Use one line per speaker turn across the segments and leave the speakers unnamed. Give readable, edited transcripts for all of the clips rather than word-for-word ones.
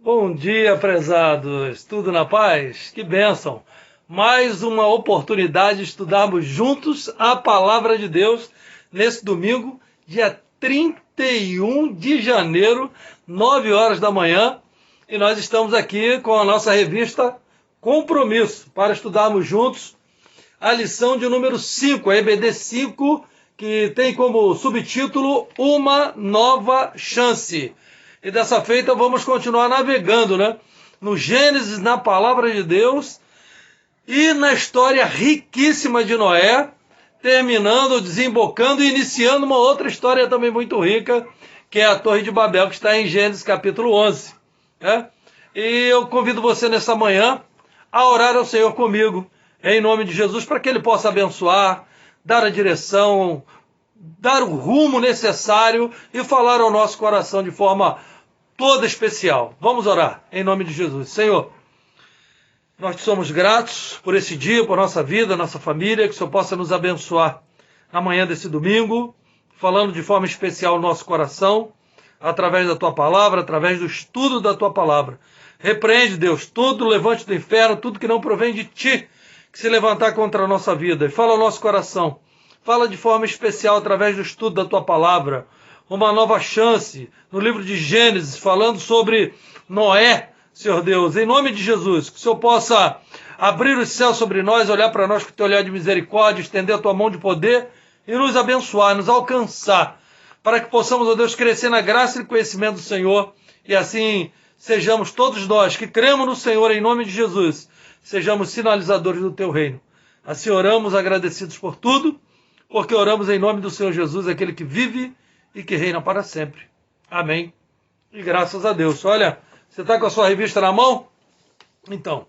Bom dia, prezados. Tudo na paz? Que bênção. Mais uma oportunidade de estudarmos juntos a Palavra de Deus nesse domingo, dia 31 de janeiro, 9 horas da manhã. E nós estamos aqui com a nossa revista Compromisso, para estudarmos juntos a lição de número 5, a EBD 5, que tem como subtítulo Uma Nova Chance. E dessa feita vamos continuar navegando, no Gênesis, na Palavra de Deus e na história riquíssima de Noé, terminando, desembocando e iniciando uma outra história também muito rica, que é a Torre de Babel, que está em Gênesis capítulo 11. E eu convido você nessa manhã a orar ao Senhor comigo, em nome de Jesus, para que Ele possa abençoar, dar a direção, dar o rumo necessário e falar ao nosso coração de forma toda especial. Vamos orar, em nome de Jesus. Senhor, nós te somos gratos por esse dia, por nossa vida, nossa família, que o Senhor possa nos abençoar na manhã desse domingo, falando de forma especial ao nosso coração, através da Tua Palavra, através do estudo da Tua Palavra. Repreende, Deus, todo levante do inferno, tudo que não provém de Ti, que se levantar contra a nossa vida. E fala ao nosso coração. Fala de forma especial através do estudo da Tua Palavra. Uma nova chance no livro de Gênesis, falando sobre Noé, Senhor Deus, em nome de Jesus, que o Senhor possa abrir os céus sobre nós, olhar para nós com o Teu olhar de misericórdia, estender a Tua mão de poder e nos abençoar, nos alcançar, para que possamos, ó Deus, crescer na graça e conhecimento do Senhor, e assim sejamos todos nós que cremos no Senhor em nome de Jesus, sejamos sinalizadores do Teu reino. Assim oramos agradecidos por tudo, porque oramos em nome do Senhor Jesus, aquele que vive e que reina para sempre. Amém. E graças a Deus. Olha, você está com a sua revista na mão? Então,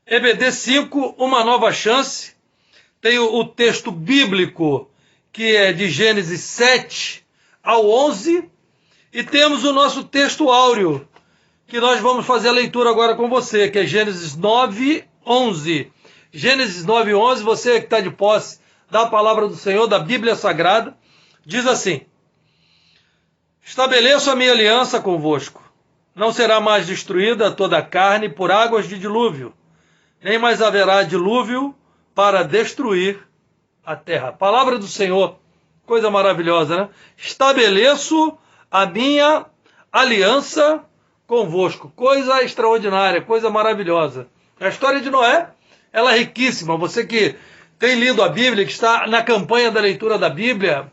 EBD 5, Uma Nova Chance. Tem o texto bíblico, que é de Gênesis 7 ao 11. E temos o nosso texto áureo, que nós vamos fazer a leitura agora com você, que é Gênesis 9, 11. Gênesis 9, 11, você que está de posse da palavra do Senhor, da Bíblia Sagrada, diz assim: Estabeleço a minha aliança convosco. Não será mais destruída toda a carne por águas de dilúvio, nem mais haverá dilúvio para destruir a terra. Palavra do Senhor, coisa maravilhosa, Estabeleço a minha aliança convosco. Coisa extraordinária, coisa maravilhosa. A história de Noé, ela é riquíssima. Você que tem lido a Bíblia, que está na campanha da leitura da Bíblia,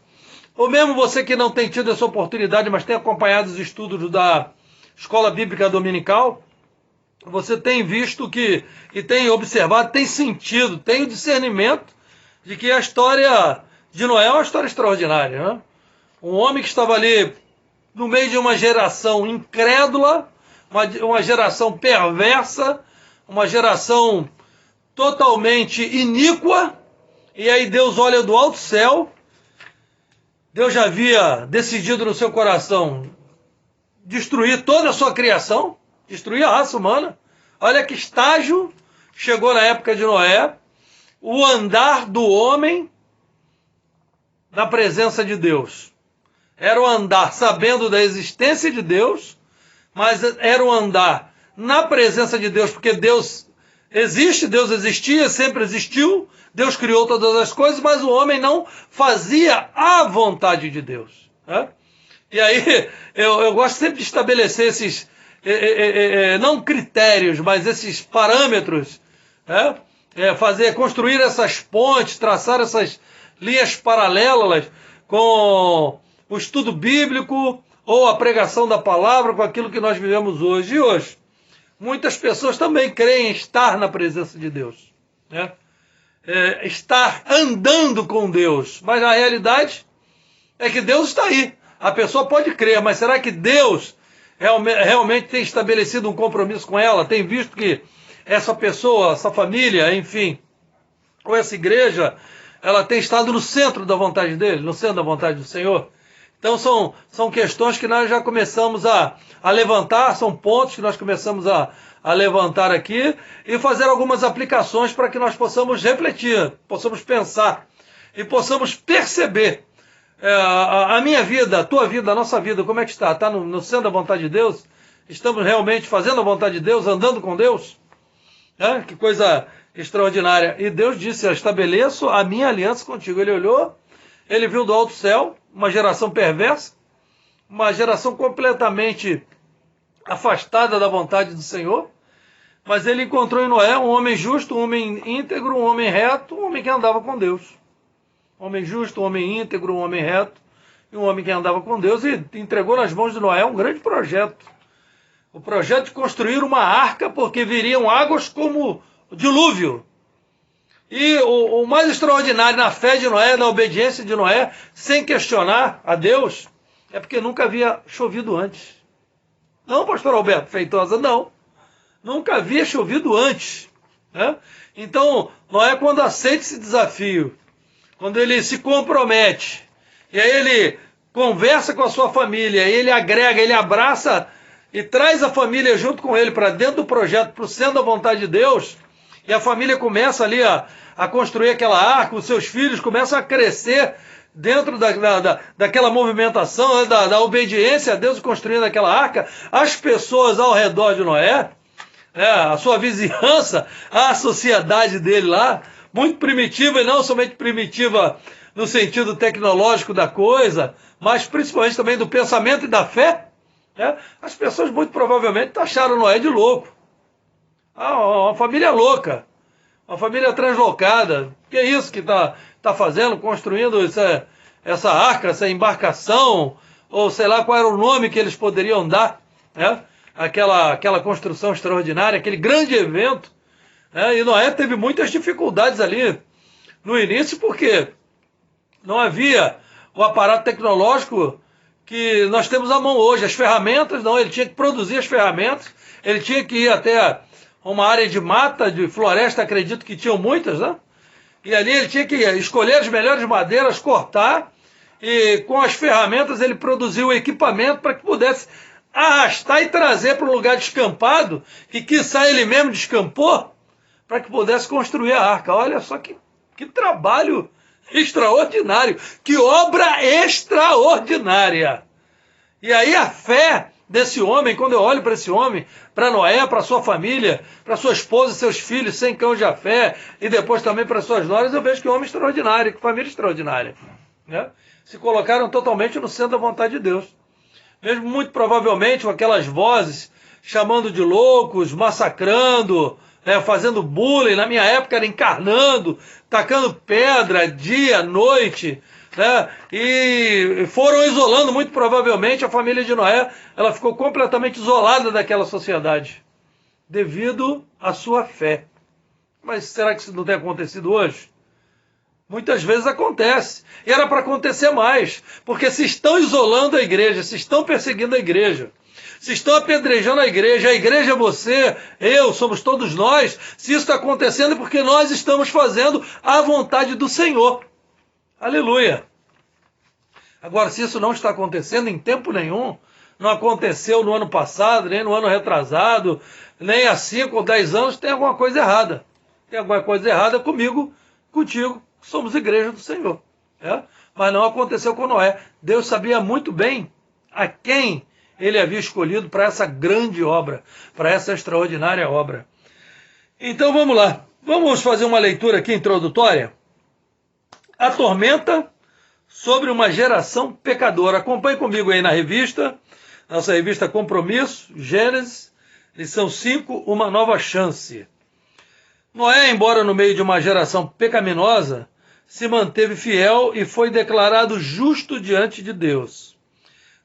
ou mesmo você que não tem tido essa oportunidade, mas tem acompanhado os estudos da Escola Bíblica Dominical, você tem visto que, e tem observado, tem sentido, tem o discernimento de que a história de Noé é uma história extraordinária. Um homem que estava ali no meio de uma geração incrédula, uma geração perversa, uma geração totalmente iníqua, e aí Deus olha do alto céu. Deus já havia decidido no seu coração destruir toda a sua criação, destruir a raça humana. Olha que estágio chegou na época de Noé, o andar do homem na presença de Deus. Era o andar sabendo da existência de Deus, mas era o andar na presença de Deus, porque Deus existe, Deus existia, sempre existiu, Deus criou todas as coisas, mas o homem não fazia a vontade de Deus. E aí, eu gosto sempre de estabelecer esses, não critérios, mas esses parâmetros, construir essas pontes, traçar essas linhas paralelas com o estudo bíblico ou a pregação da palavra, com aquilo que nós vivemos hoje. E hoje, muitas pessoas também creem estar na presença de Deus, estar andando com Deus, mas a realidade é que Deus está aí. A pessoa pode crer, mas será que Deus realmente tem estabelecido um compromisso com ela? Tem visto que essa pessoa, essa família, enfim, ou essa igreja, ela tem estado no centro da vontade dele, no centro da vontade do Senhor? Então são questões que nós já começamos a levantar, são pontos que nós começamos a levantar aqui e fazer algumas aplicações para que nós possamos refletir, possamos pensar e possamos perceber a minha vida, a tua vida, a nossa vida, como é que está? Está no centro da vontade de Deus? Estamos realmente fazendo a vontade de Deus, andando com Deus? Que coisa extraordinária. E Deus disse, estabeleço a minha aliança contigo. Ele olhou, ele viu do alto céu uma geração perversa, uma geração completamente afastada da vontade do Senhor, mas ele encontrou em Noé um homem justo, um homem íntegro, um homem reto, um homem que andava com Deus. Um homem justo, um homem íntegro, um homem reto, e um homem que andava com Deus, e entregou nas mãos de Noé um grande projeto. O projeto de construir uma arca, porque viriam águas como o dilúvio. E o mais extraordinário na fé de Noé, na obediência de Noé, sem questionar a Deus, é porque nunca havia chovido antes. Não, pastor Alberto Feitosa, não. Nunca havia chovido antes. Então, Noé, quando aceita esse desafio, quando ele se compromete, e aí ele conversa com a sua família, e ele agrega, ele abraça e traz a família junto com ele para dentro do projeto, para o centro da vontade de Deus, e a família começa ali a construir aquela arca, os seus filhos começam a crescer dentro daquela movimentação, da obediência a Deus construindo aquela arca, as pessoas ao redor de Noé, a sua vizinhança, a sociedade dele lá, muito primitiva, e não somente primitiva no sentido tecnológico da coisa, mas principalmente também do pensamento e da fé, as pessoas muito provavelmente taxaram Noé de louco. Uma família louca, uma família translocada. Que é isso que está fazendo, construindo essa arca, essa embarcação, ou sei lá qual era o nome que eles poderiam dar, aquela construção extraordinária, aquele grande evento. E Noé teve muitas dificuldades ali no início, porque não havia o aparato tecnológico que nós temos à mão hoje, as ferramentas, não, ele tinha que produzir as ferramentas, ele tinha que ir até uma área de mata, de floresta, acredito que tinham muitas, e ali ele tinha que escolher as melhores madeiras, cortar, e com as ferramentas ele produziu o equipamento para que pudesse arrastar e trazer para um lugar descampado, que quiçá ele mesmo descampou, para que pudesse construir a arca. Olha só que trabalho extraordinário, que obra extraordinária. E aí a fé desse homem, quando eu olho para esse homem, para Noé, para sua família, para sua esposa e seus filhos, sem cão de fé, e depois também para suas noras, eu vejo que homem extraordinário, que família extraordinária. Se colocaram totalmente no centro da vontade de Deus. Mesmo muito provavelmente com aquelas vozes chamando de loucos, massacrando, fazendo bullying, na minha época era encarnando, tacando pedra dia, noite, e foram isolando muito provavelmente a família de Noé. Ela ficou completamente isolada daquela sociedade, devido à sua fé. Mas será que isso não tem acontecido hoje? Muitas vezes acontece, e era para acontecer mais, porque se estão isolando a igreja, se estão perseguindo a igreja, se estão apedrejando a igreja é você, eu, somos todos nós. Se isso está acontecendo é porque nós estamos fazendo a vontade do Senhor. Aleluia. Agora, se isso não está acontecendo em tempo nenhum, não aconteceu no ano passado, nem no ano retrasado, nem há 5 ou 10 anos, tem alguma coisa errada. Tem alguma coisa errada comigo, contigo, somos igreja do Senhor. Mas não aconteceu com Noé. Deus sabia muito bem a quem ele havia escolhido para essa grande obra, para essa extraordinária obra. Então vamos lá. Vamos fazer uma leitura aqui introdutória. A tormenta sobre uma geração pecadora. Acompanhe comigo aí na revista, nossa revista Compromisso, Gênesis, lição 5, uma nova chance. Noé, embora no meio de uma geração pecaminosa, se manteve fiel e foi declarado justo diante de Deus.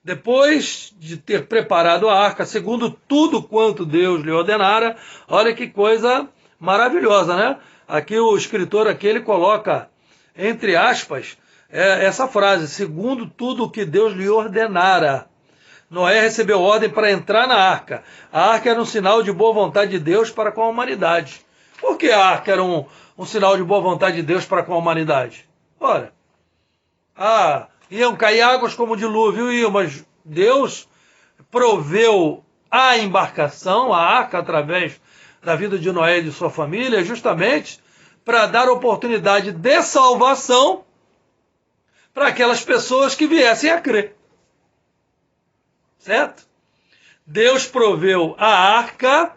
Depois de ter preparado a arca, segundo tudo quanto Deus lhe ordenara, olha que coisa maravilhosa, né? Aqui o escritor ele coloca, entre aspas, essa frase, segundo tudo o que Deus lhe ordenara. Noé recebeu ordem para entrar na arca. A arca era um sinal de boa vontade de Deus para com a humanidade. Por que a arca era um sinal de boa vontade de Deus para com a humanidade? Ora, iam cair águas como o dilúvio, mas Deus proveu a embarcação, a arca, através da vida de Noé e de sua família, justamente para dar oportunidade de salvação para aquelas pessoas que viessem a crer. Certo? Deus proveu a arca,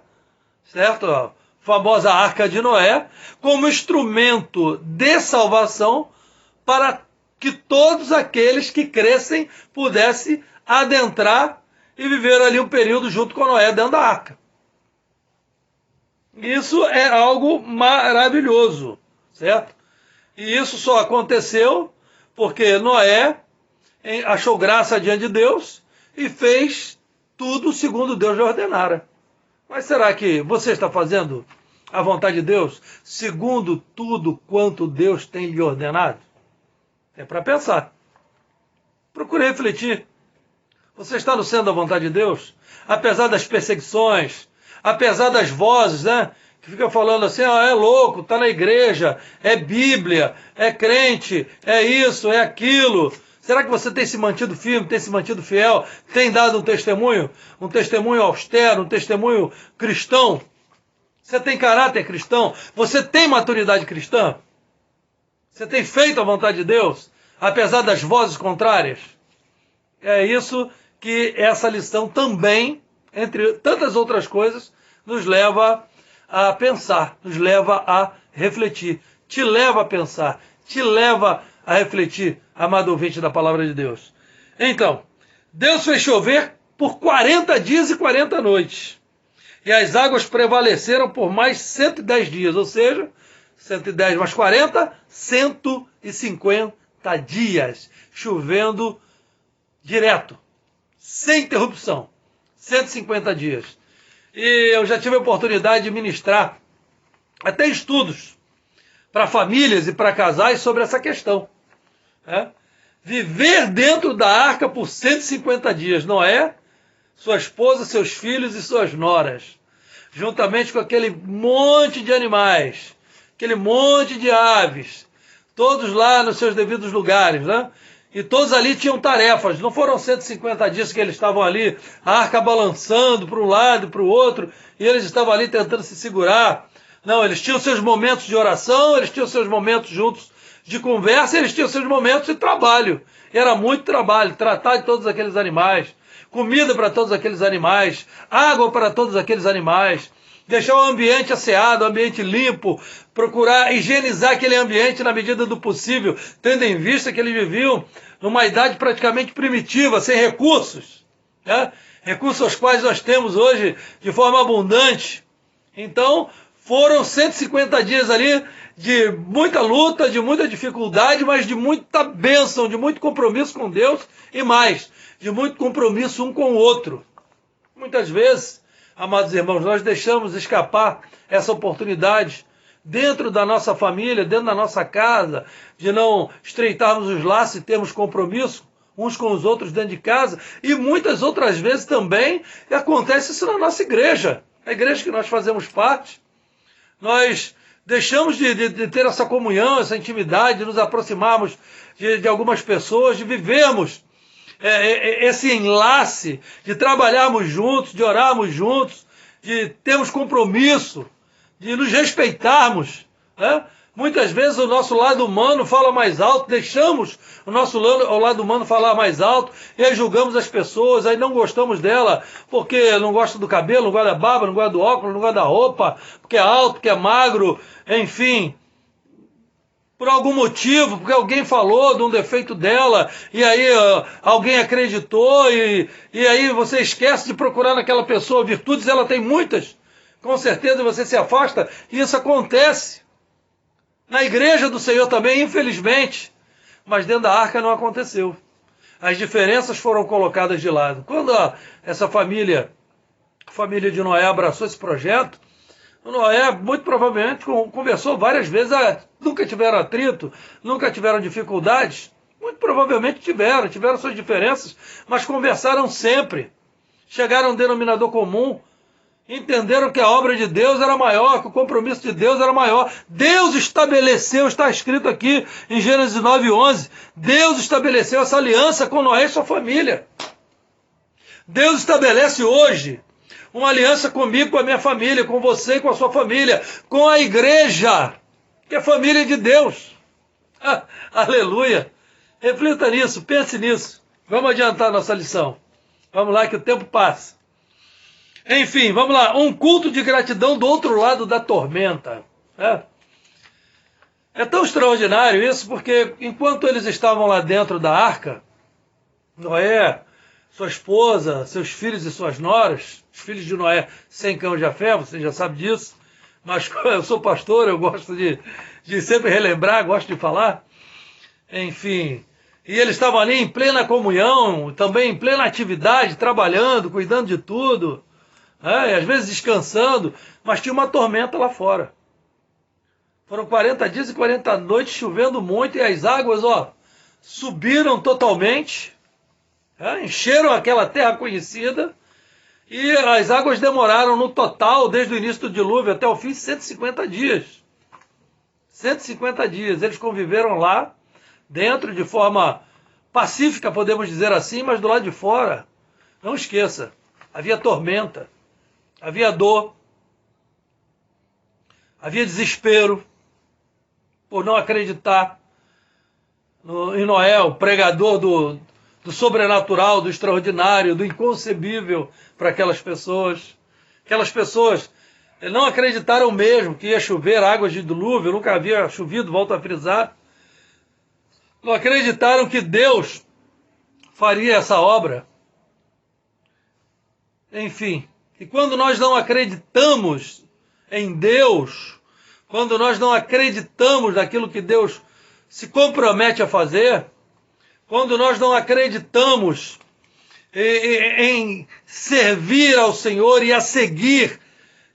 certo? A famosa arca de Noé, como instrumento de salvação para que todos aqueles que crescem pudessem adentrar e viver ali um período junto com Noé dentro da arca. Isso é algo maravilhoso, certo? E isso só aconteceu porque Noé achou graça diante de Deus e fez tudo segundo Deus lhe ordenara. Mas será que você está fazendo a vontade de Deus segundo tudo quanto Deus tem lhe ordenado? É para pensar. Procure refletir. Você está no centro da vontade de Deus? Apesar das perseguições, apesar das vozes, né? Que fica falando assim, é louco, está na igreja, é Bíblia, é crente, é isso, é aquilo. Será que você tem se mantido firme, tem se mantido fiel, tem dado um testemunho austero, um testemunho cristão? Você tem caráter cristão? Você tem maturidade cristã? Você tem feito a vontade de Deus, apesar das vozes contrárias? É isso que essa lição também, entre tantas outras coisas, nos leva a pensar, nos leva a refletir. Te leva a pensar, te leva a refletir, amado ouvinte da palavra de Deus. Então, Deus fez chover por 40 dias e 40 noites. E as águas prevaleceram por mais 110 dias, ou seja, 110 mais 40, 150 dias, chovendo direto, sem interrupção, 150 dias. E eu já tive a oportunidade de ministrar até estudos para famílias e para casais sobre essa questão. Viver dentro da arca por 150 dias, Noé, sua esposa, seus filhos e suas noras, juntamente com aquele monte de animais, aquele monte de aves, todos lá nos seus devidos lugares, né? E todos ali tinham tarefas, não foram 150 dias que eles estavam ali, a arca balançando para um lado e para o outro, e eles estavam ali tentando se segurar. Não, eles tinham seus momentos de oração, eles tinham seus momentos juntos de conversa, eles tinham seus momentos de trabalho. Era muito trabalho, tratar de todos aqueles animais, comida para todos aqueles animais, água para todos aqueles animais, deixar o ambiente asseado, o ambiente limpo, procurar higienizar aquele ambiente na medida do possível, tendo em vista que eles viviam numa idade praticamente primitiva, sem recursos, né? Recursos aos quais nós temos hoje de forma abundante. Então, foram 150 dias ali de muita luta, de muita dificuldade, mas de muita bênção, de muito compromisso com Deus e mais, de muito compromisso um com o outro. Muitas vezes, amados irmãos, nós deixamos escapar essa oportunidade dentro da nossa família, dentro da nossa casa, de não estreitarmos os laços e termos compromisso uns com os outros dentro de casa, e muitas outras vezes também acontece isso na nossa igreja, a igreja que nós fazemos parte. Nós deixamos de ter essa comunhão, essa intimidade, de nos aproximarmos de algumas pessoas, de vivermos esse enlace, de trabalharmos juntos, de orarmos juntos, de termos compromisso, de nos respeitarmos, né? Muitas vezes o nosso lado humano fala mais alto, deixamos o nosso lado humano falar mais alto, e aí julgamos as pessoas, aí não gostamos dela, porque não gosta do cabelo, não gosta da barba, não gosta do óculos, não gosta da roupa, porque é alto, porque é magro, enfim, por algum motivo, porque alguém falou de um defeito dela, e aí alguém acreditou, e aí você esquece de procurar naquela pessoa virtudes, ela tem muitas, com certeza você se afasta, e isso acontece. Na igreja do Senhor também, infelizmente, mas dentro da arca não aconteceu. As diferenças foram colocadas de lado. Quando essa família, a família de Noé abraçou esse projeto, Noé muito provavelmente conversou várias vezes, nunca tiveram atrito, nunca tiveram dificuldades, muito provavelmente tiveram suas diferenças, mas conversaram sempre, chegaram a um denominador comum, entenderam que a obra de Deus era maior, que o compromisso de Deus era maior. Deus estabeleceu, está escrito aqui em Gênesis 9:11, Deus estabeleceu essa aliança com Noé e sua família. Deus estabelece hoje uma aliança comigo, com a minha família, com você e com a sua família, com a igreja, que é a família de Deus. Aleluia! Reflita nisso, pense nisso. Vamos adiantar nossa lição. Vamos lá que o tempo passa. Enfim, vamos lá. Um culto de gratidão do outro lado da tormenta. É tão extraordinário isso, porque enquanto eles estavam lá dentro da arca, Noé, sua esposa, seus filhos e suas noras, os filhos de Noé sem cão de Jafé, você já sabe disso, mas eu sou pastor, eu gosto de sempre relembrar, gosto de falar. Enfim, e eles estavam ali em plena comunhão, também em plena atividade, trabalhando, cuidando de tudo, e às vezes descansando, mas tinha uma tormenta lá fora. Foram 40 dias e 40 noites chovendo muito e as águas, subiram totalmente, encheram aquela terra conhecida e as águas demoraram no total, desde o início do dilúvio até o fim, 150 dias. 150 dias. Eles conviveram lá, dentro, de forma pacífica, podemos dizer assim, mas do lado de fora, não esqueça, havia tormenta, havia dor, havia desespero, por não acreditar em Noé, o pregador do sobrenatural, do extraordinário, do inconcebível para aquelas pessoas. Aquelas pessoas não acreditaram mesmo que ia chover águas de dilúvio, nunca havia chovido, volto a frisar. Não acreditaram que Deus faria essa obra. Enfim, e quando nós não acreditamos em Deus, quando nós não acreditamos naquilo que Deus se compromete a fazer, quando nós não acreditamos em servir ao Senhor e a seguir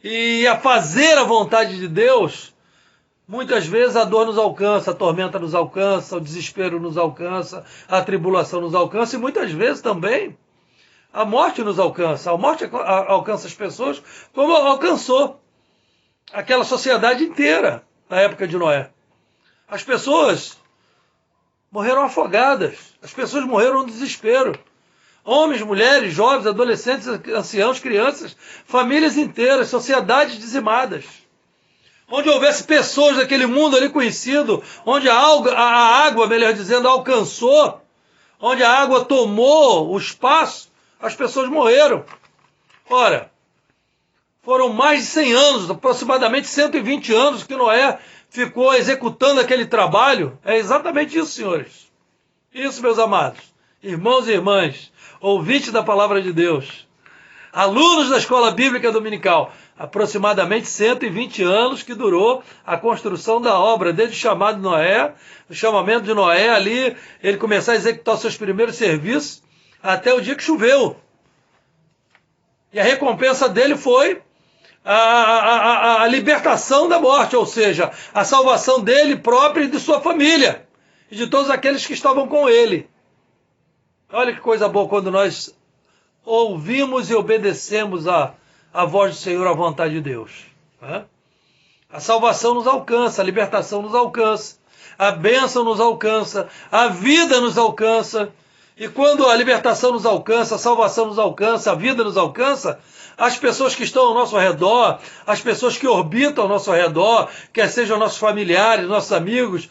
e a fazer a vontade de Deus, muitas vezes a dor nos alcança, a tormenta nos alcança, o desespero nos alcança, a tribulação nos alcança e muitas vezes também a morte nos alcança. A morte alcança as pessoas como alcançou aquela sociedade inteira na época de Noé. As pessoas morreram afogadas, as pessoas morreram no desespero. Homens, mulheres, jovens, adolescentes, anciãos, crianças, famílias inteiras, sociedades dizimadas. Onde houvesse pessoas daquele mundo ali conhecido, onde a água, melhor dizendo, alcançou, onde a água tomou o espaço, as pessoas morreram. Ora, foram mais de 100 anos, aproximadamente 120 anos, que Noé ficou executando aquele trabalho. É exatamente isso, senhores. Isso, meus amados, irmãos e irmãs, ouvintes da palavra de Deus, alunos da escola bíblica dominical, aproximadamente 120 anos que durou a construção da obra, desde o chamado de Noé, o chamamento de Noé ali, ele começar a executar os seus primeiros serviços, até o dia que choveu. E a recompensa dele foi a libertação da morte, ou seja, a salvação dele próprio e de sua família, e de todos aqueles que estavam com ele. Olha que coisa boa quando nós ouvimos e obedecemos a voz do Senhor, a vontade de Deus. A salvação nos alcança, a libertação nos alcança, a bênção nos alcança, a vida nos alcança. E quando a libertação nos alcança, a salvação nos alcança, a vida nos alcança, as pessoas que estão ao nosso redor, as pessoas que orbitam ao nosso redor, quer sejam nossos familiares, nossos amigos,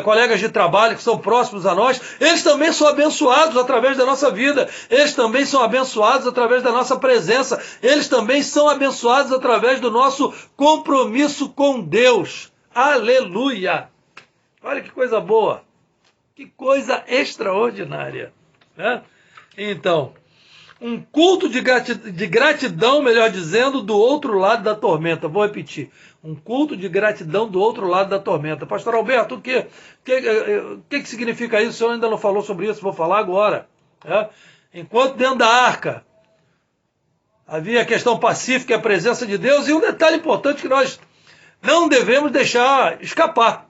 colegas de trabalho que são próximos a nós, eles também são abençoados através da nossa vida, eles também são abençoados através da nossa presença, eles também são abençoados através do nosso compromisso com Deus. Aleluia! Olha que coisa boa, que coisa extraordinária. Então, um culto de gratidão, melhor dizendo, do outro lado da tormenta. Vou repetir. Um culto de gratidão do outro lado da tormenta. Pastor Alberto, o que significa isso? O senhor ainda não falou sobre isso, vou falar agora. Enquanto dentro da arca havia a questão pacífica e a presença de Deus, e um detalhe importante que nós não devemos deixar escapar.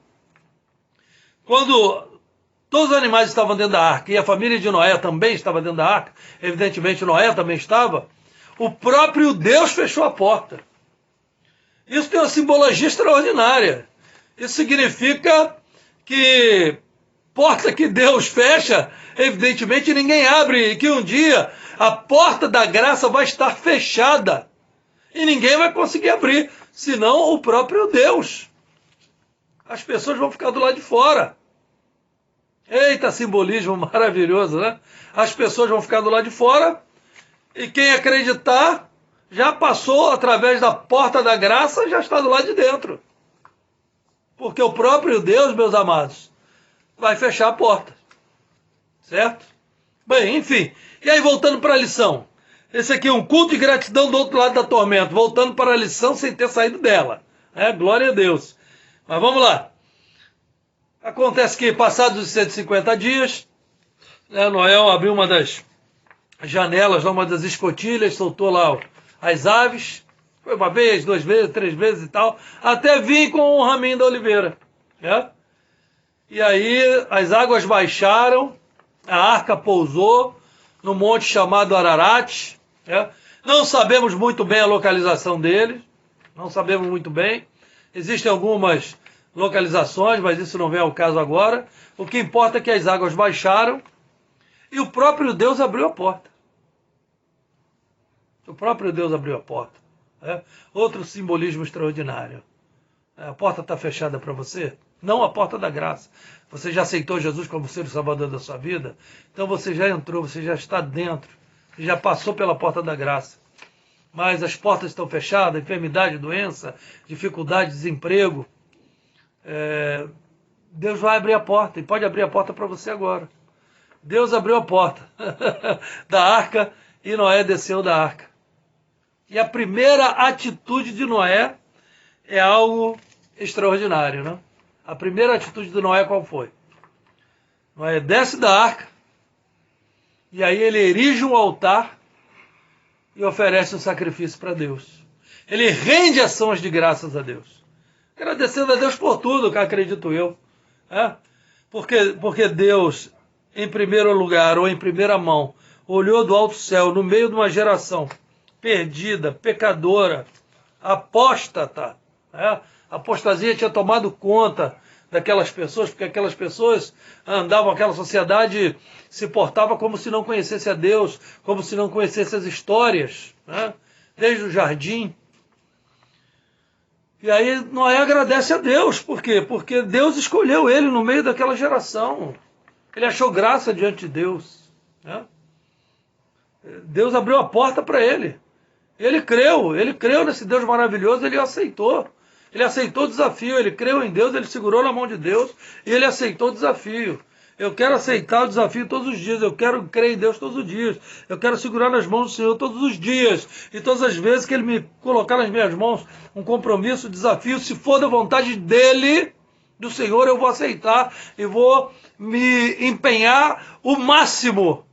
Quando todos os animais estavam dentro da arca, e a família de Noé também estava dentro da arca, evidentemente Noé também estava, o próprio Deus fechou a porta. Isso tem uma simbologia extraordinária. Isso significa que porta que Deus fecha, evidentemente ninguém abre, e que um dia a porta da graça vai estar fechada, e ninguém vai conseguir abrir, senão o próprio Deus. As pessoas vão ficar do lado de fora. Eita, simbolismo maravilhoso, né? As pessoas vão ficar do lado de fora e quem acreditar já passou através da porta da graça, já está do lado de dentro. Porque o próprio Deus, meus amados, vai fechar a porta. Certo? Bem, enfim. E aí, voltando para a lição. Esse aqui é um culto de gratidão do outro lado da tormenta. Voltando para a lição sem ter saído dela. Glória a Deus. Mas vamos lá. Acontece que, passados os 150 dias, Noé abriu uma das janelas, uma das escotilhas, soltou lá as aves. Foi uma vez, 2 vezes, 3 vezes e tal. Até vir com o raminho da oliveira. E aí as águas baixaram, a arca pousou no monte chamado Ararat. Não sabemos muito bem a localização dele. Não sabemos muito bem. Existem algumas localizações, mas isso não vem ao caso agora. O que importa é que as águas baixaram e o próprio Deus abriu a porta. O próprio Deus abriu a porta. Outro simbolismo extraordinário. A porta está fechada para você? Não a porta da graça. Você já aceitou Jesus como ser o Salvador da sua vida? Então você já entrou, você já está dentro. Você já passou pela porta da graça. Mas as portas estão fechadas, enfermidade, doença, dificuldade, desemprego. Deus vai abrir a porta, e pode abrir a porta para você agora. Deus abriu a porta da arca e Noé desceu da arca. E a primeira atitude de Noé é algo extraordinário, né? A primeira atitude de Noé qual foi? Noé desce da arca, e aí ele erige um altar e oferece um sacrifício para Deus. Ele rende ações de graças a Deus. Agradecendo a Deus por tudo, que acredito eu. Porque Deus, em primeiro lugar, ou em primeira mão, olhou do alto céu, no meio de uma geração perdida, pecadora, apóstata. A apostasia tinha tomado conta daquelas pessoas, porque aquelas pessoas andavam, aquela sociedade se portava como se não conhecesse a Deus, como se não conhecesse as histórias, desde o jardim. E aí Noé agradece a Deus. Por quê? Porque Deus escolheu ele no meio daquela geração. Ele achou graça diante de Deus. Deus abriu a porta para ele. Ele creu nesse Deus maravilhoso, ele aceitou. Ele aceitou o desafio, ele creu em Deus, ele segurou na mão de Deus e ele aceitou o desafio. Eu quero aceitar o desafio todos os dias, eu quero crer em Deus todos os dias, eu quero segurar nas mãos do Senhor todos os dias, e todas as vezes que Ele me colocar nas minhas mãos um compromisso, um desafio, se for da vontade dEle, do Senhor, eu vou aceitar e vou me empenhar o máximo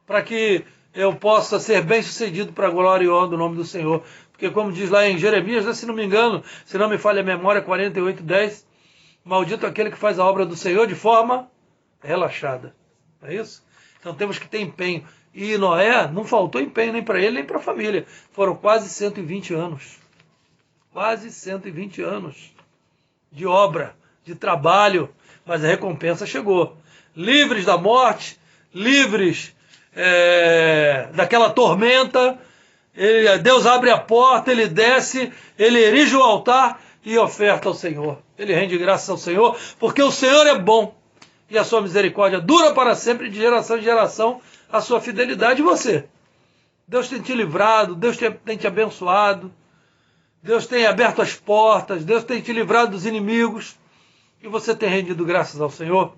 para que eu possa ser bem sucedido para a glória e honra do nome do Senhor. Porque como diz lá em Jeremias, se não me engano, se não me falha a memória, 48:10, maldito aquele que faz a obra do Senhor de forma relaxada. Não é isso? Então temos que ter empenho. E Noé não faltou empenho nem para ele, nem para a família. Foram quase 120 anos. Quase 120 anos de obra, de trabalho, mas a recompensa chegou. Livres da morte, livres daquela tormenta, Deus abre a porta, ele desce, ele erige o altar e oferta ao Senhor. Ele rende graças ao Senhor, porque o Senhor é bom e a sua misericórdia dura para sempre, de geração em geração, a sua fidelidade. E você? Deus tem te livrado, Deus tem te abençoado, Deus tem aberto as portas, Deus tem te livrado dos inimigos, e você tem rendido graças ao Senhor?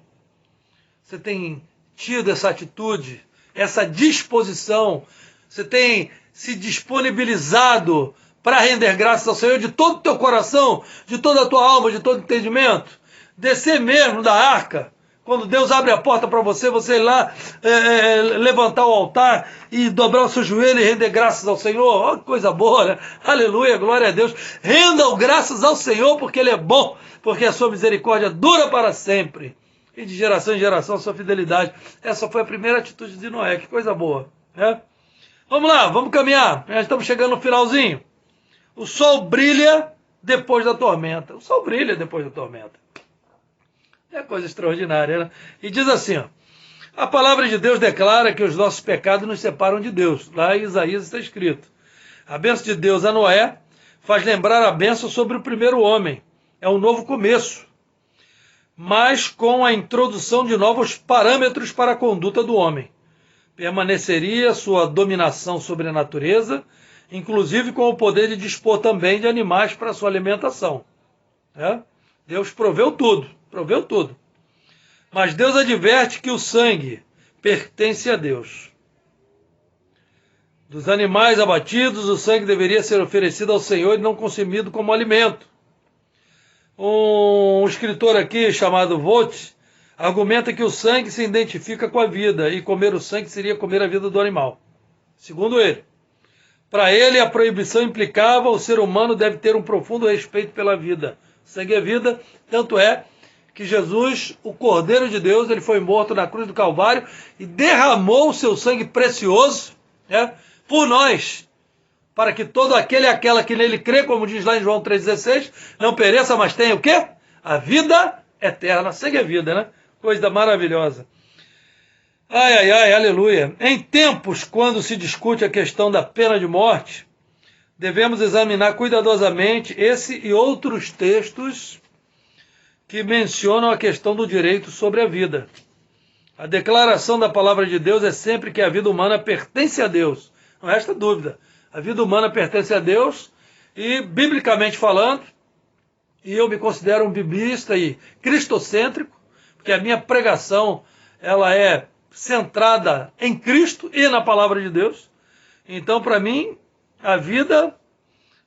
Você tem tido essa atitude, essa disposição, você tem se disponibilizado para render graças ao Senhor de todo o teu coração, de toda a tua alma, de todo o entendimento? Descer mesmo da arca, quando Deus abre a porta para você, você ir lá levantar o altar e dobrar o seu joelho e render graças ao Senhor. Oh, que coisa boa, né? Aleluia, glória a Deus. Rendam graças ao Senhor, porque Ele é bom, porque a sua misericórdia dura para sempre. E de geração em geração a sua fidelidade. Essa foi a primeira atitude de Noé. Que coisa boa, né? Vamos lá, vamos caminhar. Já estamos chegando no finalzinho. O sol brilha depois da tormenta. O sol brilha depois da tormenta. É coisa extraordinária, né? E diz assim, ó, a palavra de Deus declara que os nossos pecados nos separam de Deus. Lá em Isaías está escrito. A bênção de Deus a Noé faz lembrar a bênção sobre o primeiro homem. É um novo começo, mas com a introdução de novos parâmetros para a conduta do homem. Permaneceria sua dominação sobre a natureza inclusive com o poder de dispor também de animais para sua alimentação. Deus proveu tudo, proveu tudo. Mas Deus adverte que o sangue pertence a Deus. Dos animais abatidos, o sangue deveria ser oferecido ao Senhor e não consumido como alimento. Um escritor aqui chamado Vogt argumenta que o sangue se identifica com a vida e comer o sangue seria comer a vida do animal. Segundo ele, para ele a proibição implicava o ser humano deve ter um profundo respeito pela vida. O sangue é vida, tanto é que Jesus, o Cordeiro de Deus, ele foi morto na cruz do Calvário e derramou o seu sangue precioso, por nós, para que todo aquele e aquela que nele crê, como diz lá em João 3,16, não pereça, mas tenha o quê? A vida eterna. Sangue é vida, né? Coisa maravilhosa. Ai, aleluia. Em tempos, quando se discute a questão da pena de morte, devemos examinar cuidadosamente esse e outros textos que mencionam a questão do direito sobre a vida. A declaração da palavra de Deus é sempre que a vida humana pertence a Deus. Não resta dúvida. A vida humana pertence a Deus e, biblicamente falando, e eu me considero um biblista e cristocêntrico, porque a minha pregação ela é centrada em Cristo e na palavra de Deus. Então, para mim, a vida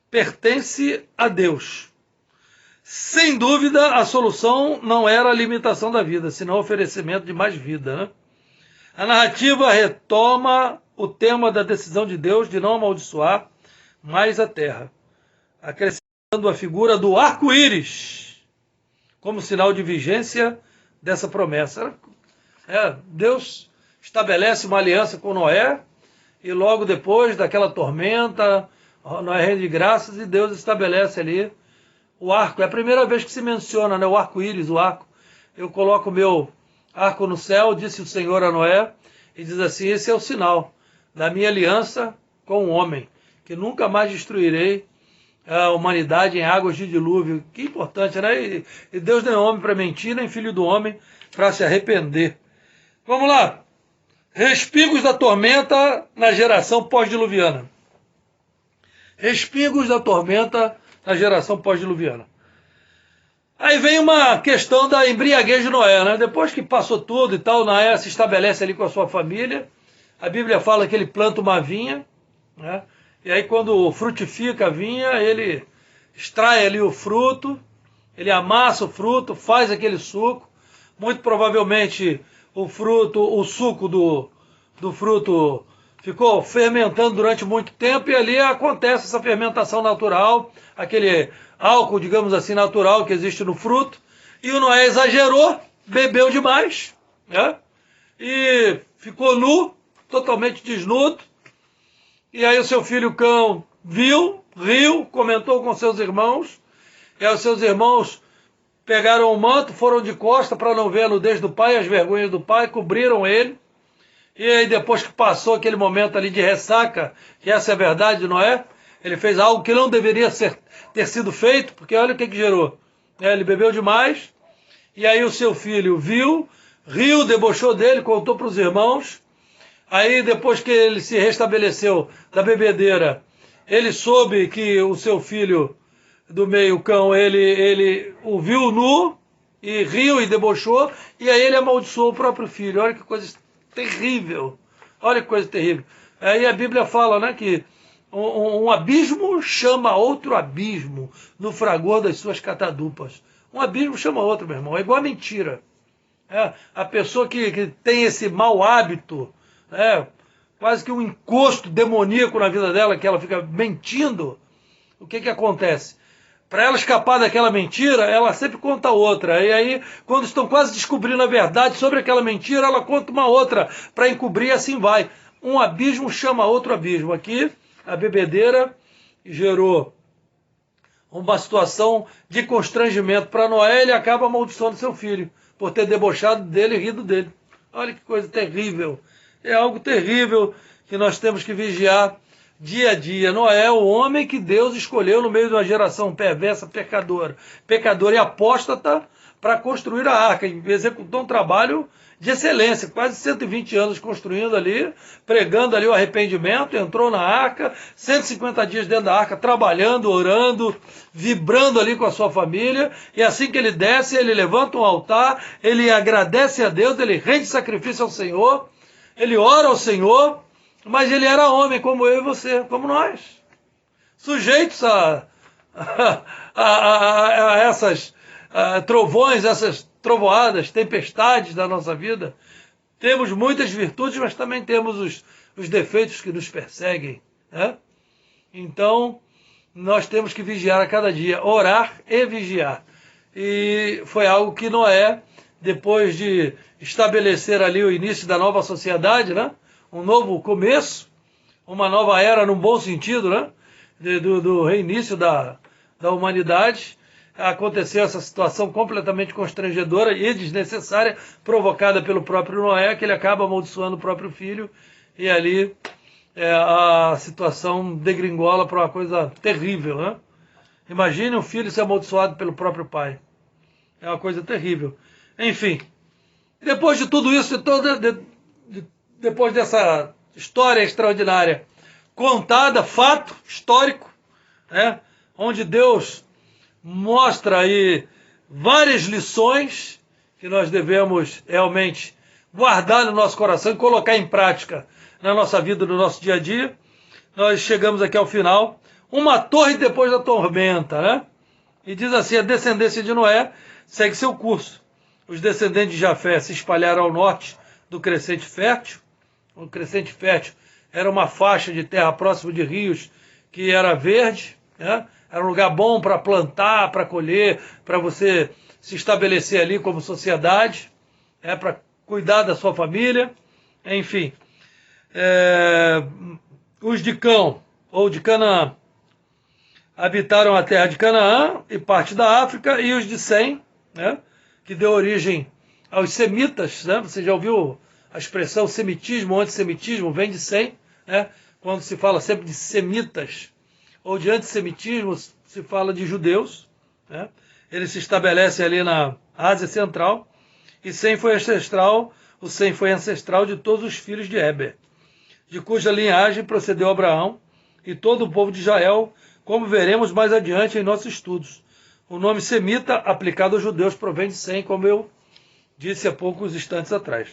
pertence a Deus. Sem dúvida, a solução não era a limitação da vida, senão o oferecimento de mais vida. A narrativa retoma o tema da decisão de Deus de não amaldiçoar mais a terra, acrescentando a figura do arco-íris como sinal de vigência dessa promessa. Deus estabelece uma aliança com Noé e logo depois daquela tormenta, Noé rende graças e Deus estabelece ali o arco. É a primeira vez que se menciona, o arco-íris, o arco. Eu coloco o meu arco no céu, disse o Senhor a Noé, e diz assim, esse é o sinal da minha aliança com o homem, que nunca mais destruirei a humanidade em águas de dilúvio. Que importante, né? E Deus não é homem para mentir, nem filho do homem para se arrepender. Vamos lá. Respingos da tormenta na geração pós-diluviana. Respingos da tormenta na geração pós-diluviana. Aí vem uma questão da embriaguez de Noé, Depois que passou tudo e tal, Noé se estabelece ali com a sua família. A Bíblia fala que ele planta uma vinha, e aí quando frutifica a vinha, ele extrai ali o fruto, ele amassa o fruto, faz aquele suco. Muito provavelmente o suco do fruto ficou fermentando durante muito tempo e ali acontece essa fermentação natural, aquele álcool, digamos assim, natural que existe no fruto. E o Noé exagerou, bebeu demais, e ficou nu, totalmente desnudo. E aí o seu filho Cão viu, riu, comentou com seus irmãos. E aí os seus irmãos pegaram o manto, foram de costa para não ver a nudez do pai, as vergonhas do pai, cobriram ele. E aí depois que passou aquele momento ali de ressaca, que essa é a verdade de Noé, ele fez algo que não deveria ter sido feito, porque olha o que gerou. Ele bebeu demais, e aí o seu filho viu, riu, debochou dele, contou para os irmãos. Aí depois que ele se restabeleceu da bebedeira, ele soube que o seu filho do meio, Cão, ele o viu nu, e riu e debochou, e aí ele amaldiçoou o próprio filho. Olha que coisa terrível, olha que coisa terrível. Aí a Bíblia fala que um abismo chama outro abismo no fragor das suas catadupas. Um abismo chama outro, meu irmão, é igual a mentira. A pessoa que tem esse mau hábito, quase que um encosto demoníaco na vida dela, que ela fica mentindo, o que acontece? Para ela escapar daquela mentira, ela sempre conta outra. E aí, quando estão quase descobrindo a verdade sobre aquela mentira, ela conta uma outra para encobrir e assim vai. Um abismo chama outro abismo. Aqui, a bebedeira gerou uma situação de constrangimento para Noé, ele acaba amaldiçoando seu filho, por ter debochado dele e rido dele. Olha que coisa terrível. É algo terrível que nós temos que vigiar dia a dia. Noé é o homem que Deus escolheu no meio de uma geração perversa, pecadora e apóstata para construir a arca. Executou um trabalho de excelência, quase 120 anos construindo ali, pregando ali o arrependimento, entrou na arca, 150 dias dentro da arca, trabalhando, orando, vibrando ali com a sua família, e assim que ele desce, ele levanta um altar, ele agradece a Deus, ele rende sacrifício ao Senhor, ele ora ao Senhor, mas ele era homem como eu e você, como nós, sujeitos a essas trovões, essas trovoadas, tempestades da nossa vida. Temos muitas virtudes, mas também temos os defeitos que nos perseguem, né? Então, nós temos que vigiar a cada dia, orar e vigiar. E foi algo que Noé, depois de estabelecer ali o início da nova sociedade, né? Um novo começo, uma nova era num bom sentido, né? Do reinício da humanidade, aconteceu essa situação completamente constrangedora e desnecessária, provocada pelo próprio Noé, que ele acaba amaldiçoando o próprio filho, e ali a situação degringola para uma coisa terrível, né? Imagine um filho ser amaldiçoado pelo próprio pai. É uma coisa terrível. Enfim, depois de tudo isso, depois dessa história extraordinária contada, fato histórico, né? Onde Deus mostra aí várias lições que nós devemos realmente guardar no nosso coração e colocar em prática na nossa vida, no nosso dia a dia. Nós chegamos aqui ao final. Uma torre depois da tormenta, né? E diz assim: a descendência de Noé segue seu curso. Os descendentes de Jafé se espalharam ao norte do Crescente Fértil. O Crescente Fértil era uma faixa de terra próximo de rios que era verde, né? Era um lugar bom para plantar, para colher, para você se estabelecer ali como sociedade, para cuidar da sua família, enfim. Os de Cão, ou de Canaã, habitaram a terra de Canaã e parte da África, e os de Sem, né, que deu origem aos semitas, né? Você já ouviu a expressão semitismo, antissemitismo, vem de Sem, né? Quando se fala sempre de semitas, ou de antissemitismo, se fala de judeus, né? Ele se estabelece ali na Ásia Central, e Sem foi ancestral, o Sem foi ancestral de todos os filhos de Eber, de cuja linhagem procedeu Abraão e todo o povo de Israel, como veremos mais adiante em nossos estudos. O nome semita aplicado aos judeus provém de Sem, como eu disse há poucos instantes atrás.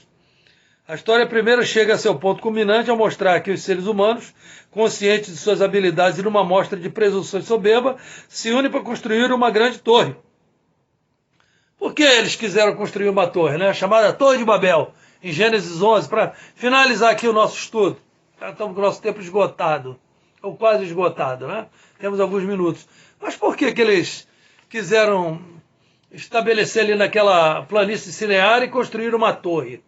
A história primeira chega a seu ponto culminante ao mostrar que os seres humanos, conscientes de suas habilidades e numa mostra de presunção e soberba, se unem para construir uma grande torre. Por que eles quiseram construir uma torre, né? Chamada Torre de Babel, em Gênesis 11, para finalizar aqui o nosso estudo. Já estamos com o nosso tempo esgotado, ou quase esgotado, né? Temos alguns minutos. Mas por que eles quiseram estabelecer ali naquela planície cineária e construir uma torre?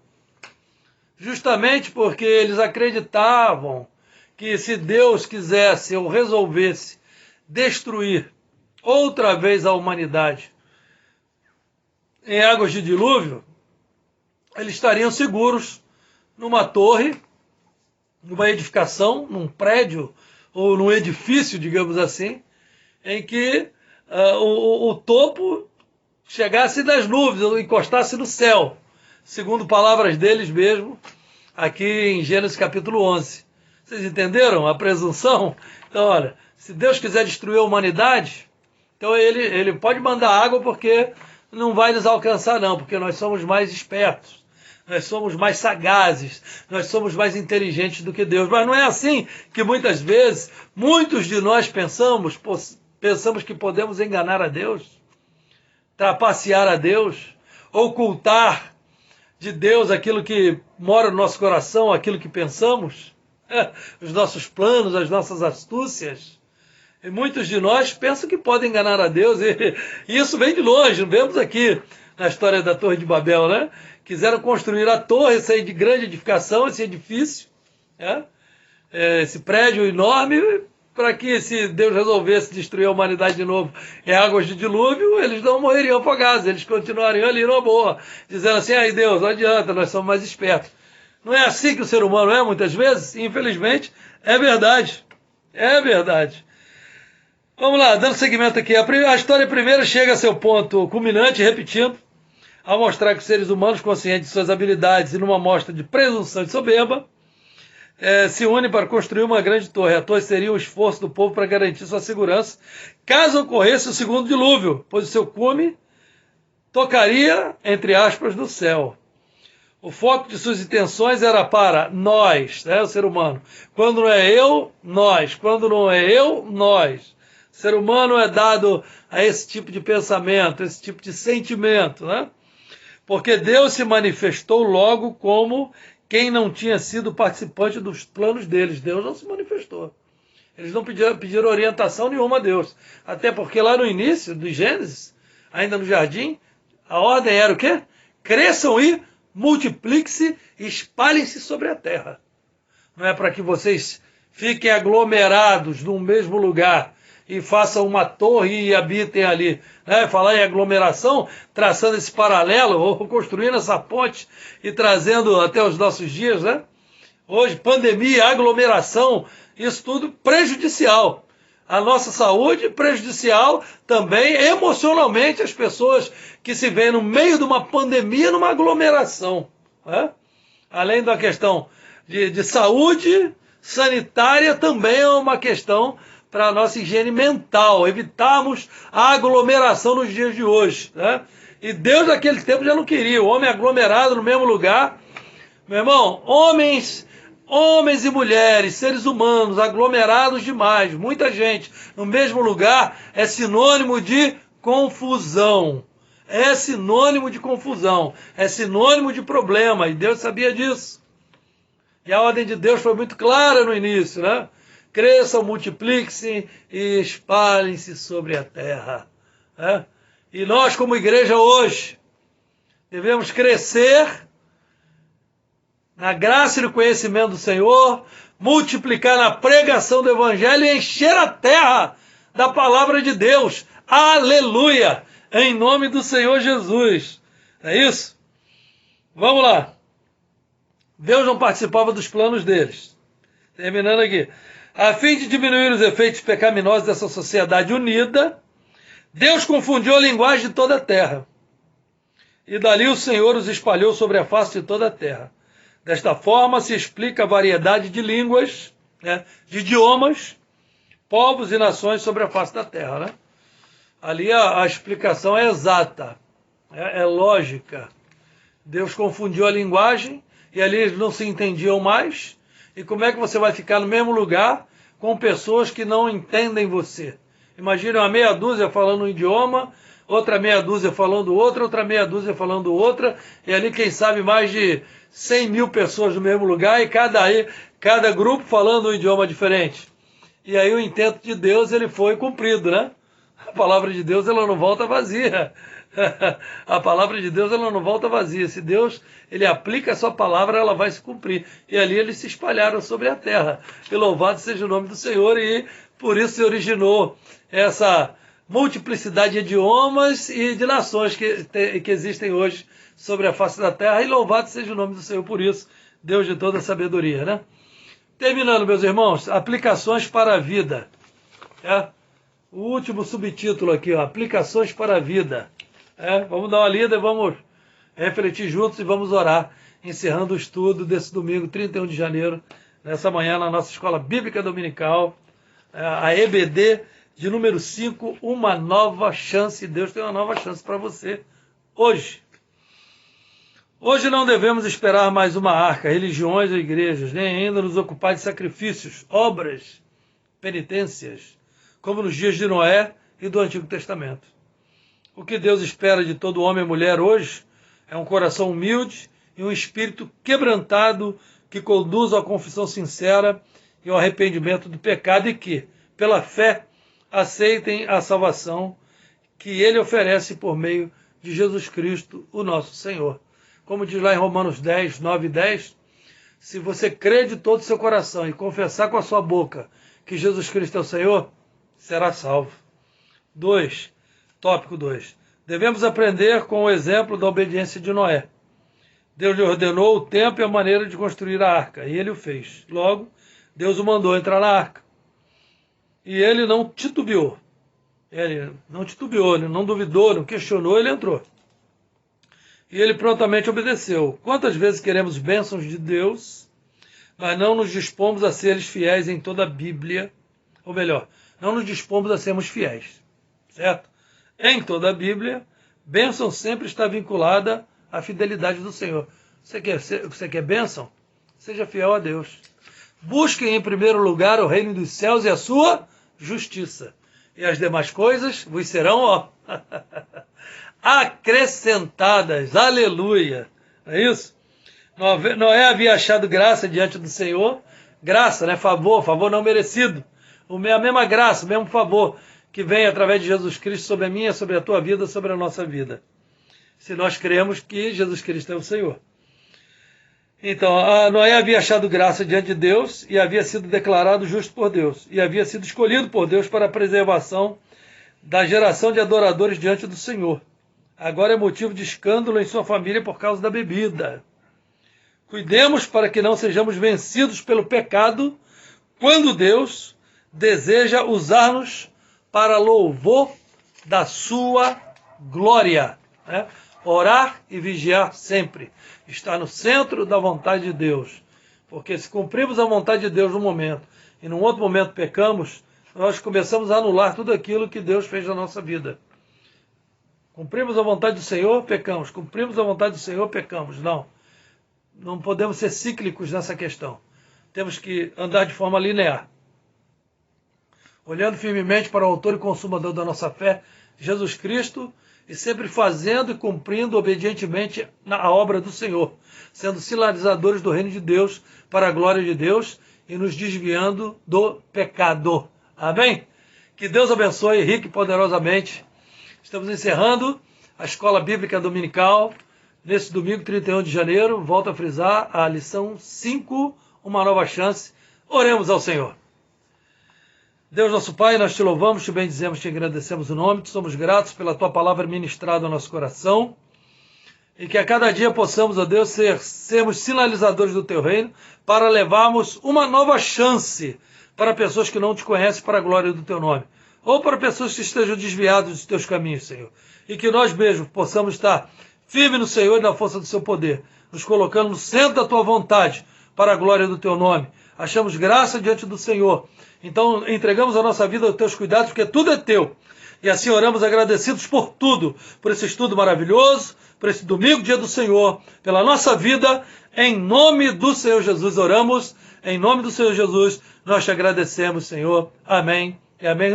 Justamente porque eles acreditavam que se Deus quisesse ou resolvesse destruir outra vez a humanidade em águas de dilúvio, eles estariam seguros numa torre, numa edificação, num prédio ou num edifício, digamos assim, em que o topo chegasse das nuvens ou encostasse no céu, segundo palavras deles mesmo, aqui em Gênesis capítulo 11. Vocês entenderam a presunção? Então, olha, se Deus quiser destruir a humanidade, então ele pode mandar água porque não vai nos alcançar não, porque nós somos mais espertos, nós somos mais sagazes, nós somos mais inteligentes do que Deus. Mas não é assim que muitas vezes, muitos de nós pensamos que podemos enganar a Deus, trapacear a Deus, ocultar de Deus aquilo que mora no nosso coração, aquilo que pensamos, os nossos planos, as nossas astúcias. E muitos de nós pensam que podem enganar a Deus, e isso vem de longe, vemos aqui na história da Torre de Babel, né? Quiseram construir a torre, essa de grande edificação, esse edifício, esse prédio enorme, para que, se Deus resolvesse destruir a humanidade de novo em águas de dilúvio, eles não morreriam afogados, eles continuariam ali numa boa, dizendo assim: ai Deus, não adianta, nós somos mais espertos. Não é assim que o ser humano é, muitas vezes? Infelizmente, é verdade. É verdade. Vamos lá, dando seguimento aqui. A história primeira chega a seu ponto culminante, repetindo. ao mostrar que os seres humanos, conscientes de suas habilidades e numa mostra de presunção e soberba, se unem para construir uma grande torre. A torre seria o esforço do povo para garantir sua segurança, caso ocorresse o segundo dilúvio, pois o seu cume tocaria, entre aspas, no céu. O foco de suas intenções era para nós, o ser humano. Quando não é eu, nós. Quando não é eu, nós. O ser humano é dado a esse tipo de pensamento, esse tipo de sentimento, Porque Deus se manifestou logo como quem não tinha sido participante dos planos deles. Deus não se manifestou. Eles não pediram orientação nenhuma a Deus. Até porque lá no início do Gênesis, ainda no jardim, a ordem era o quê? Cresçam e multipliquem-se e espalhem-se sobre a terra. Não é para que vocês fiquem aglomerados num mesmo lugar e façam uma torre e habitem ali. Falar em aglomeração, traçando esse paralelo, ou construindo essa ponte e trazendo até os nossos dias, Hoje, pandemia, aglomeração, isso tudo prejudicial. A nossa saúde, prejudicial também emocionalmente as pessoas que se veem no meio de uma pandemia, numa aglomeração. Além da questão de saúde sanitária, também é uma questão para a nossa higiene mental, evitarmos a aglomeração nos dias de hoje. E Deus naquele tempo já não queria, o homem aglomerado no mesmo lugar. Meu irmão, homens e mulheres, seres humanos aglomerados demais, muita gente no mesmo lugar, é sinônimo de confusão. É sinônimo de confusão, é sinônimo de problema, e Deus sabia disso. E a ordem de Deus foi muito clara no início, Cresçam, multipliquem-se e espalhem-se sobre a terra. E nós, como igreja hoje, devemos crescer na graça e no conhecimento do Senhor, multiplicar na pregação do Evangelho e encher a terra da palavra de Deus. Aleluia! Em nome do Senhor Jesus. É isso? Vamos lá. Deus não participava dos planos deles. Terminando aqui. A fim de diminuir os efeitos pecaminosos dessa sociedade unida, Deus confundiu a linguagem de toda a terra. E dali o Senhor os espalhou sobre a face de toda a terra. Desta forma se explica a variedade de línguas, de idiomas, povos e nações sobre a face da terra. Ali a explicação é exata, é lógica. Deus confundiu a linguagem e ali eles não se entendiam mais. E como é que você vai ficar no mesmo lugar com pessoas que não entendem você? Imagine uma meia dúzia falando um idioma, outra meia dúzia falando outra, outra meia dúzia falando outra, e ali, quem sabe, mais de 100 mil pessoas no mesmo lugar, e cada grupo falando um idioma diferente. E aí o intento de Deus ele foi cumprido, A palavra de Deus ela não volta vazia. A palavra de Deus ela não volta vazia. Se Deus ele aplica a sua palavra, ela vai se cumprir. E ali eles se espalharam sobre a terra. E louvado seja o nome do Senhor, e por isso se originou essa multiplicidade de idiomas e de nações que existem hoje sobre a face da terra, e louvado seja o nome do Senhor por isso, Deus de toda sabedoria, Terminando, meus irmãos, aplicações para a vida. O último subtítulo aqui, aplicações para a vida. Vamos dar uma lida e vamos refletir juntos e vamos orar, encerrando o estudo desse domingo, 31 de janeiro, nessa manhã, na nossa Escola Bíblica Dominical, a EBD de número 5, uma nova chance. Deus tem uma nova chance para você hoje. Hoje não devemos esperar mais uma arca, religiões ou igrejas, nem ainda nos ocupar de sacrifícios, obras, penitências, como nos dias de Noé e do Antigo Testamento. O que Deus espera de todo homem e mulher hoje é um coração humilde e um espírito quebrantado que conduz à confissão sincera e ao arrependimento do pecado, e que, pela fé, aceitem a salvação que Ele oferece por meio de Jesus Cristo, o nosso Senhor. Como diz lá em Romanos 10, 9 e 10, se você crer de todo o seu coração e confessar com a sua boca que Jesus Cristo é o Senhor, será salvo. Tópico 2. Devemos aprender com o exemplo da obediência de Noé. Deus lhe ordenou o tempo e a maneira de construir a arca, e ele o fez. Logo, Deus o mandou entrar na arca. E ele não titubeou. Ele não duvidou, não questionou, ele entrou. E ele prontamente obedeceu. Quantas vezes queremos bênçãos de Deus, mas não nos dispomos a seres fiéis em toda a Bíblia, ou melhor, não nos dispomos a sermos fiéis, certo? Em toda a Bíblia, bênção sempre está vinculada à fidelidade do Senhor. Você quer bênção? Seja fiel a Deus. Busquem em primeiro lugar o reino dos céus e a sua justiça. E as demais coisas vos serão, ó, acrescentadas. Aleluia. Não é isso? Noé havia achado graça diante do Senhor. Graça, né? Favor não merecido. A mesma graça, o mesmo favor que vem através de Jesus Cristo sobre a minha, sobre a tua vida, sobre a nossa vida. Se nós cremos que Jesus Cristo é o Senhor. Então, Noé havia achado graça diante de Deus e havia sido declarado justo por Deus. E havia sido escolhido por Deus para a preservação da geração de adoradores diante do Senhor. Agora é motivo de escândalo em sua família por causa da bebida. Cuidemos para que não sejamos vencidos pelo pecado quando Deus deseja usar-nos para louvor da sua glória. Né? Orar e vigiar sempre. Estar no centro da vontade de Deus. Porque se cumprimos a vontade de Deus num momento e num outro momento pecamos, nós começamos a anular tudo aquilo que Deus fez na nossa vida. Cumprimos a vontade do Senhor, pecamos. Cumprimos a vontade do Senhor, pecamos. Não podemos ser cíclicos nessa questão. Temos que andar de forma linear. Olhando firmemente para o autor e consumador da nossa fé, Jesus Cristo, e sempre fazendo e cumprindo obedientemente a obra do Senhor, sendo sinalizadores do reino de Deus para a glória de Deus e nos desviando do pecado. Amém? Que Deus abençoe rica e poderosamente. Estamos encerrando a Escola Bíblica Dominical nesse domingo 31 de janeiro. Volto a frisar a lição 5, uma nova chance. Oremos ao Senhor. Deus nosso Pai, nós te louvamos, te bendizemos, te agradecemos o nome, te somos gratos pela tua palavra ministrada ao nosso coração e que a cada dia possamos, ó Deus, sermos sinalizadores do teu reino para levarmos uma nova chance para pessoas que não te conhecem para a glória do teu nome ou para pessoas que estejam desviadas dos teus caminhos, Senhor, e que nós mesmos possamos estar firmes no Senhor e na força do seu poder, nos colocando no centro da tua vontade para a glória do teu nome. Achamos graça diante do Senhor. Então entregamos a nossa vida aos teus cuidados, porque tudo é teu. E assim oramos agradecidos por tudo, por esse estudo maravilhoso, por esse domingo, dia do Senhor, pela nossa vida, em nome do Senhor Jesus oramos, em nome do Senhor Jesus nós te agradecemos, Senhor. Amém e amém.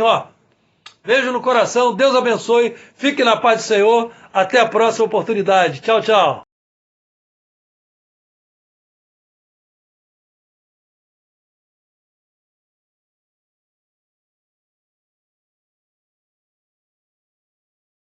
Beijo no coração, Deus abençoe, fique na paz do Senhor, até a próxima oportunidade. Tchau, tchau.